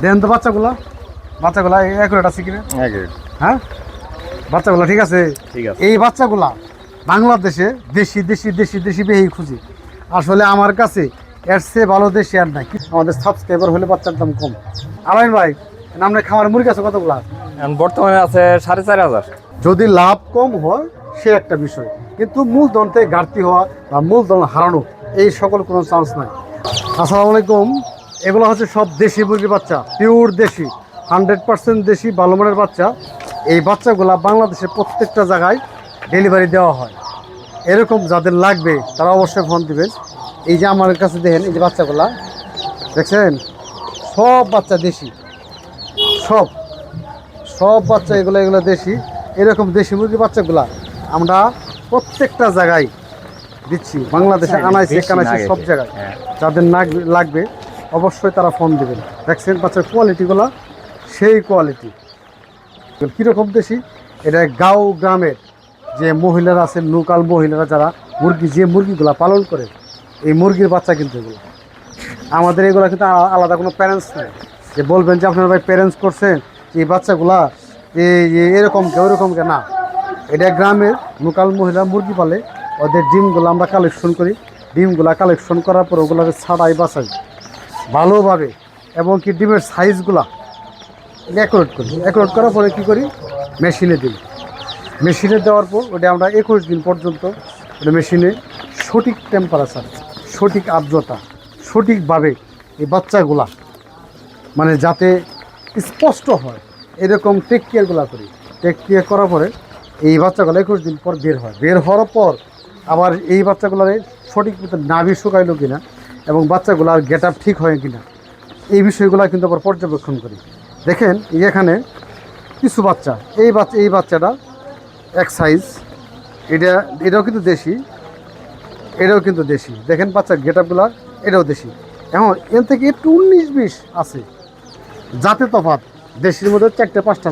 দেন তো বাচ্চাগুলা অ্যাকুরেট আছে কিনা? হ্যাঁ, বাচ্চাগুলা ঠিক আছে। এই বাচ্চাগুলা বাংলাদেশে দেশি দেশি দেশি দেশি বেশি খুঁজি। আসলে আমার কাছে এর চেয়ে ভালো দেশি আর নাই। আমাদের সাবস্ক্রাইবার হলে বাচ্চার দাম কম। আলাইন ভাই, আপনার খামার মুরগি আছে কতগুলা? বর্তমানে আছে 4,500। যদি লাভ কম হয় সে একটা বিষয়, কিন্তু মূলধন থেকে ঘাটতি হওয়া বা মূলধন হারানো এই সকল কোনো চান্স নাই। আসসালামু আলাইকুম। এগুলো হচ্ছে সব দেশি মুরগির বাচ্চা, পিওর দেশি, 100% দেশি ভালো মানের বাচ্চা। এই বাচ্চাগুলা বাংলাদেশের প্রত্যেকটা জায়গায় ডেলিভারি দেওয়া হয়। এরকম যাদের লাগবে তারা অবশ্যই ফোন দিবেন। এই যে আমার কাছে দেখেন, এই যে বাচ্চাগুলা দেখছেন, সব বাচ্চা দেশি, সব বাচ্চা এগুলো দেশি। এরকম দেশি মুরগির বাচ্চাগুলা আমরা প্রত্যেকটা জায়গায় দিচ্ছি, বাংলাদেশে আনাইছে কানাইছে সব জায়গায়। যাদের লাগবে অবশ্যই তারা ফোন দেবেন। দেখছেন বাচ্চার কোয়ালিটিগুলো সেই কোয়ালিটি। কীরকম দেশি, এটা গাঁও গ্রামের যে মহিলারা আছেন, লোকাল মহিলারা যারা যে মুরগিগুলা পালন করে, এই মুরগির বাচ্চা কিন্তু এগুলো আমাদের এগুলো কিন্তু আলাদা কোনো প্যারেন্টস নেই যে বলবেন যে আপনার ভাই প্যারেন্টস করছেন এই বাচ্চাগুলা এরকম কে ওরকম কে না। এটা গ্রামের লোকাল মহিলা মুরগি পালে, ওদের ডিমগুলো আমরা কালেকশন করি। ডিমগুলা কালেকশন করার পর ওগুলোকে ছাড়াই বাছাই ভালোভাবে, এবং কি ডিমের সাইজগুলা অ্যাকুরেট করি। অ্যাকুরেট করার পরে কী করি, মেশিনে দিই। মেশিনে দেওয়ার পর ওটা আমরা 21 দিন পর্যন্ত ওটা মেশিনে সঠিক টেম্পারেচার, সঠিক আর্দ্রতা, সঠিকভাবে এই বাচ্চাগুলা মানে যাতে স্পষ্ট হয় এরকম টেক কেয়ারগুলো করি। টেক কেয়ার করার পরে এই বাচ্চাগুলো 21 দিন পর বের হয়। বের হওয়ার পর আবার এই বাচ্চাগুলোর সঠিক মতো নাভি শুকাইলো কিনা এবং বাচ্চাগুলোর গেট আপ ঠিক হয় কিনা, এই বিষয়গুলো কিন্তু আবার পর্যবেক্ষণ করি। দেখেন এখানে কিছু বাচ্চা, এই বাচ্চাটা এক সাইজ, এটাও কিন্তু দেশি, এটাও কিন্তু দেশি। দেখেন বাচ্চার গেট আপগুলো, এটাও দেশি। এখন এর থেকে একটু 19-20 আছে জাতে তফাৎ। দেশির মধ্যে 4-5টা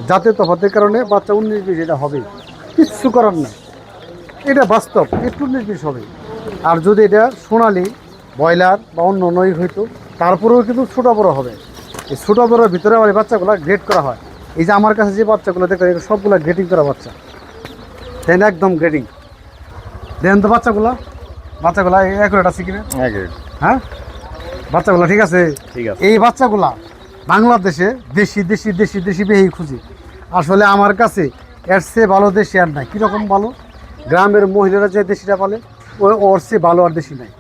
জাতের তফাতের কারণে বাচ্চা 19-20 এটা হবে, কিচ্ছু করার না। এটা বাস্তব, একটু 19-20 হবে। আর যদি এটা সোনালি ব্রয়লার বা অন্য নয় হইতো, তারপরেও কিন্তু ছোটো বড়ো হবে। এই ছোটো বড়োর ভিতরে আমার এই বাচ্চাগুলো গ্রেড করা হয়। এই যে আমার কাছে যে বাচ্চাগুলো দেখেন, এটা সবগুলো গ্রেডিং করা বাচ্চা, তাই না? একদম গ্রেডিং। দেন তো বাচ্চাগুলা অ্যাকুরেট আছে কিনা? হ্যাঁ, বাচ্চাগুলো ঠিক আছে। এই বাচ্চাগুলা বাংলাদেশে দেশি দেশি দেশি দেশি বেশি খুঁজি। আসলে আমার কাছে এর চেয়ে ভালো দেশি আর নাই। কীরকম ভালো, গ্রামের মহিলারা যে দেশিটা পালে ওর চেয়ে ভালো আর দেশি নাই।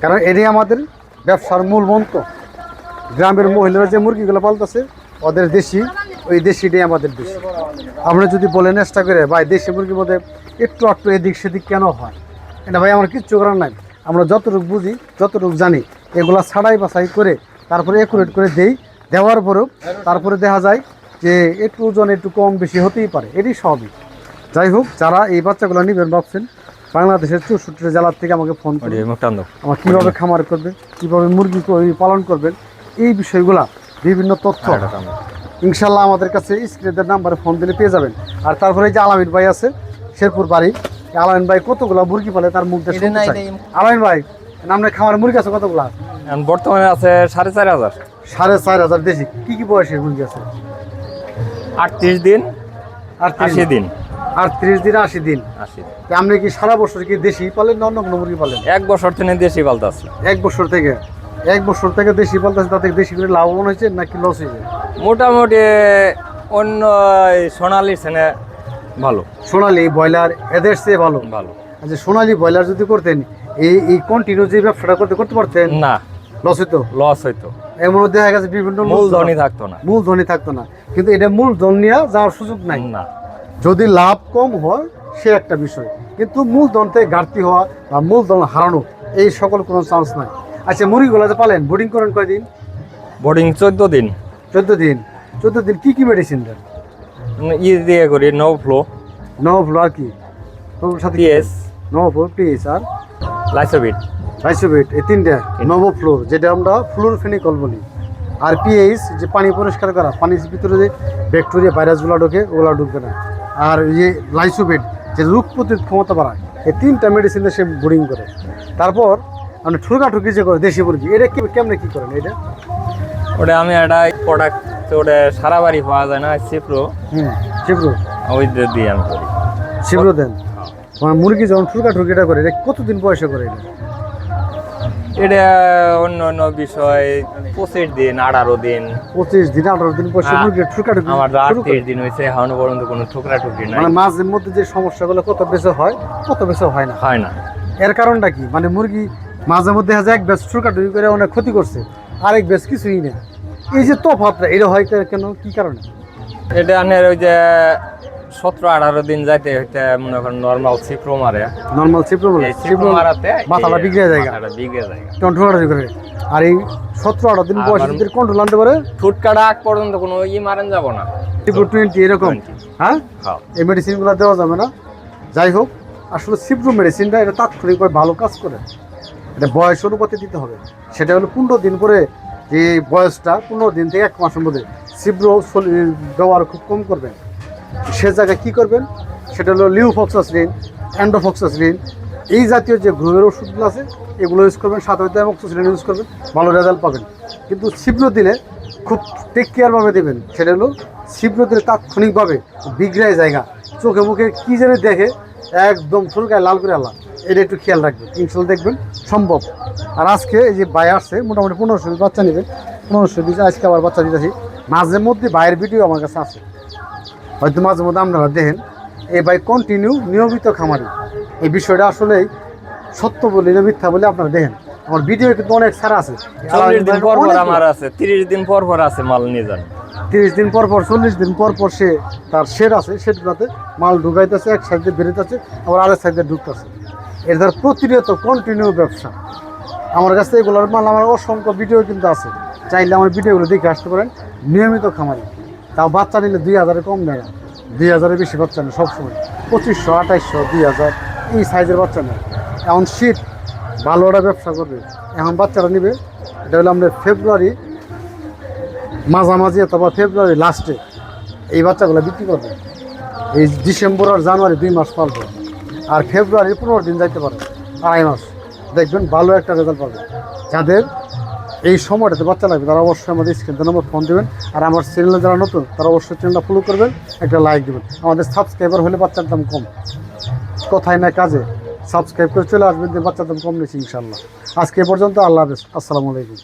কারণ এটাই আমাদের ব্যবসার মূল মন্ত্র। গ্রামের মহিলারা যে মুরগিগুলো পালতেছে ওদের দেশি, ওই দেশিটাই আমাদের দেশি। আমরা যদি বলেন চেষ্টা করে ভাই দেশি মুরগির মধ্যে একটু এদিক সেদিক কেন হয়, এটা ভাই আমার কিচ্ছু করার নাই। আমরা যতটুকু বুঝি, যতটুকু জানি, এগুলা ছাড়াই বাছাই করে তারপরে অ্যাকুরেট করে দেওয়ার পরেও তারপরে দেখা যায় যে একটু ওজন একটু কম বেশি হতেই পারে, এটি স্বাভাবিক। যাই হোক, যারা এই বাচ্চাগুলো নেবেন ভাবছেন, বাংলাদেশের 64 জেলার থেকে আমাকে ফোন করে আমার কীভাবে খামার করবে, কীভাবে মুরগি পালন করবেন, এই বিষয়গুলা বিভিন্ন তথ্য ইনশাল্লাহ আমাদের কাছে স্ক্রিনের নাম্বারে ফোন দিলে পেয়ে যাবেন। আর তারপরে এই যে আলামিন ভাই আছে, শেরপুর বাড়ি। আলামিন ভাই কতগুলো মুরগি পালে তার মুখ দেখে। আলামিন ভাই, আপনার খামার মুরগি আছে কতগুলা? বর্তমানে আছে 4,500। 4,500 দেশি। কি বয়সের মুরগি আছে? 38 দিন, 80 দিন। 38 দিন 80 দিন। আপনি কি সারা বছর কি দেশি পালেন না অন্য কোনো মুরগি পালেন? 1 বছর থেকে দেশি পালতাছি। 1 বছর থেকে দেশি পালতাছি। তাতে বেশি করে লাভবান হয়েছে নাকি লস হয়েছে? মোটামুটি অন্য সোনালি সেনে ভালো। সোনালি ব্রয়লার এদের চেয়ে ভালো। আচ্ছা, সোনালি ব্রয়লার যদি করতেন, এই কন্টিনিউ যে ব্যবসাটা করতে পারতেন না? লস হইতো। এর মধ্যে দেখা গেছে বিভিন্ন মূলধনই থাকতো না। কিন্তু এটা মূলধন নিয়ে যাওয়ার সুযোগ নাই না। যদি লাভ কম হয় সে একটা বিষয়, কিন্তু মূলধন থেকে ঘাটতি হওয়া বা মূলধন হারানো এই সকল কোনো চান্স নাই। আচ্ছা, মুরগিগুলো যে পালেন, বোর্ডিং করেন কয়দিন? বোর্ডিং 14 দিন। 14 দিন কি মেডিসিন দেন? দিয়ে করি নোভ্লো আর কি সাথে পিএস আর লাইসোবিট, এই তিনটা। নোভোফ্লো যেটা আমরা ফ্লুরোফেনিকল বলি, আর পিএইচ যে পানি পরিষ্কার করা, পানির ভিতরে যে ব্যাকটেরিয়া ভাইরাসগুলো ঢোকে ওগুলো ঢুকবে না। আর এই লাইসোবিট যে রোগ প্রতিরোধ ক্ষমতা বাড়ায়, এই 3টা মেডিসিন সে বোর্ডিং করে। তারপর মানে ঠুকাঠুকি যে করে দেশি মুরগি, এটা কেমনে কি করেন? এটা ওটা আমি একটা প্রোডাক্ট ওটা সারা বাড়ি পাওয়া যায় না সিপ্রো, শিবরু ওই দিয়ে আমি করি। শিবরু দেন। মানে মুরগি যখন ঠুরকিটা করে এটা কতদিন বয়সে করে এটা? এটা অন্য অন্য বিষয় 25 দিন 18 দিন, 25 দিন 18 দিন বয়সে মুরগি ঠুরকাঠুকি আমার শুরু করে। 28 দিন হয়েছে, এখনো পর্যন্ত কোনো ঠোকরা টুকরি নাই। মানে মাঝে মধ্যে যে সমস্যাগুলো কত বেশি হয় কত বেশি হয় না, হয় না। এর কারণটা কি? মানে মুরগি মাঝে মধ্যে দেখা যায় এক ব্যাচ ঠুরকাঠুকি করে অনেক ক্ষতি করছে, আরেক ব্যাচ কিছুই নেই। এই যে তফাৎটা এটা হয় কেন, কি কারণে? এটা আনের ওই যে 17-18 দিন যাইতে হইতে মনে করেন নর্মাল সিপ্রো মারে, নরমাল চিপ্রো বলে এই সিপ্রো মারাতে মাথাটা বিগড়ে যায়, মাথাটা বিগড়ে যায়। ঠুরকাঠুকি করে। আর এই 17-18 দিন বয়সে আবার- যদি কন্ট্রোল আনতে পারে ঠুটকাটা আগ পর্যন্ত কোনো মারেন যাব না। চিপ্রো 20 এরকম, 20 হ্যাঁ হ্যাঁ। এই মেডিসিনগুলো দেওয়া যাবে না। যাই হোক, আসলে সিপ্রো মেডিসিনটা এটা তাৎক্ষণিকভাবে ভালো কাজ করে, এটা বয়স অনুপাতে দিতে হবে। সেটা হলো 15 দিন পরে, যে বয়সটা 15 দিন থেকে 1 মাসের মধ্যে সিপ্রো ব্যবহার খুব কম করবেন। সে জায়গায় কী করবেন, সেটা হলো লিউফক্সাসিলিন, অ্যান্ডোফক্সাসিলিন, এই জাতীয় যে গ্রুপের ওষুধগুলো আছে এগুলো ইউজ করবেন, সাথে হয়তো অ্যামোক্সিসিলিন ইউজ করবেন, ভালো রেজাল্ট পাবেন। কিন্তু সিপ্রো দিলে খুব টেক কেয়ারভাবে দেবেন। সেটা হলো সিপ্রো দিলে তাৎক্ষণিকভাবে বিগড়ায় জায়গা, চোখে মুখে কী যেন দেখে একদম ফুলকায় লাল করে আল্লাহ, এটা একটু খেয়াল রাখবেন, ইনশাল্লাহ দেখবেন সম্ভব। আর আজকে এই যে বাই আসছে মোটামুটি 1500 বাচ্চা নেবেন, 1500 দিয়েছে, আজকে আবার বাচ্চা দিতেছি। মাঝে মধ্যে বাইরের ভিডিও আমার কাছে আছে, হয়তো মাঝে মধ্যে আপনারা দেখেন। এই বাই কন্টিনিউ নিয়মিত খামারি, এই বিষয়টা আসলেই সত্য বলি না মিথ্যা বলে আপনারা দেখেন। আমার ভিডিও কিন্তু অনেক সারা আছে, 40 দিন পর পর আমার আছে, 30 দিন পর পর আছে মাল নিয়ে যান। 30 দিন পর পর 40 দিন পর পর সে তার শেড আছে, শেডগুলোতে মাল ঢুকাইতেছে, এক সাইডে বেরোতেছে আবার আরেক সাইডে ঢুকতেছে। এর দ্বারা প্রতিনিয়ত কন্টিনিউ ব্যবসা। আমার কাছে এগুলোর মাল আমার অসংখ্য ভিডিও কিন্তু আছে, চাইলে আমার ভিডিওগুলো দেখে আসতে পারেন। নিয়মিত খামারি, তাও বাচ্চা নিলে 2000-এর কম নেয় না, 2000-এর বেশি বাচ্চা নেয় সবসময়, 2500, 2800, 2000 এই সাইজের বাচ্চা নেয়। এখন শীত, ভালো ওরা ব্যবসা করবে। এখন বাচ্চারা নিবে, এটা হলো আমাদের ফেব্রুয়ারি মাঝামাঝি অথবা ফেব্রুয়ারি লাস্টে এই বাচ্চাগুলো বিক্রি করবে। এই ডিসেম্বর আর জানুয়ারি 2 মাস পালবে, আর ফেব্রুয়ারি 15 দিন যাইতে পারে, 2.5 মাস। দেখবেন ভালো একটা রেজাল্ট পাবে। যাদের এই সময়টাতে বাচ্চা লাগবে তারা অবশ্যই আমাদের স্ক্রিনে নম্বর ফোন দেবেন। আর আমার চ্যানেলে যারা নতুন তারা অবশ্যই চ্যানেলটা ফলো করবেন, একটা লাইক দেবেন। আমাদের সাবস্ক্রাইবার হলে বাচ্চার দাম কম, কথায় না কাজে সাবস্ক্রাইব করে চলে আসবেন, যে বাচ্চার দাম কম নিয়েছি ইনশাল্লাহ। আজকে এ পর্যন্ত, আল্লাহ হাফেজ, আসসালামু আলাইকুম।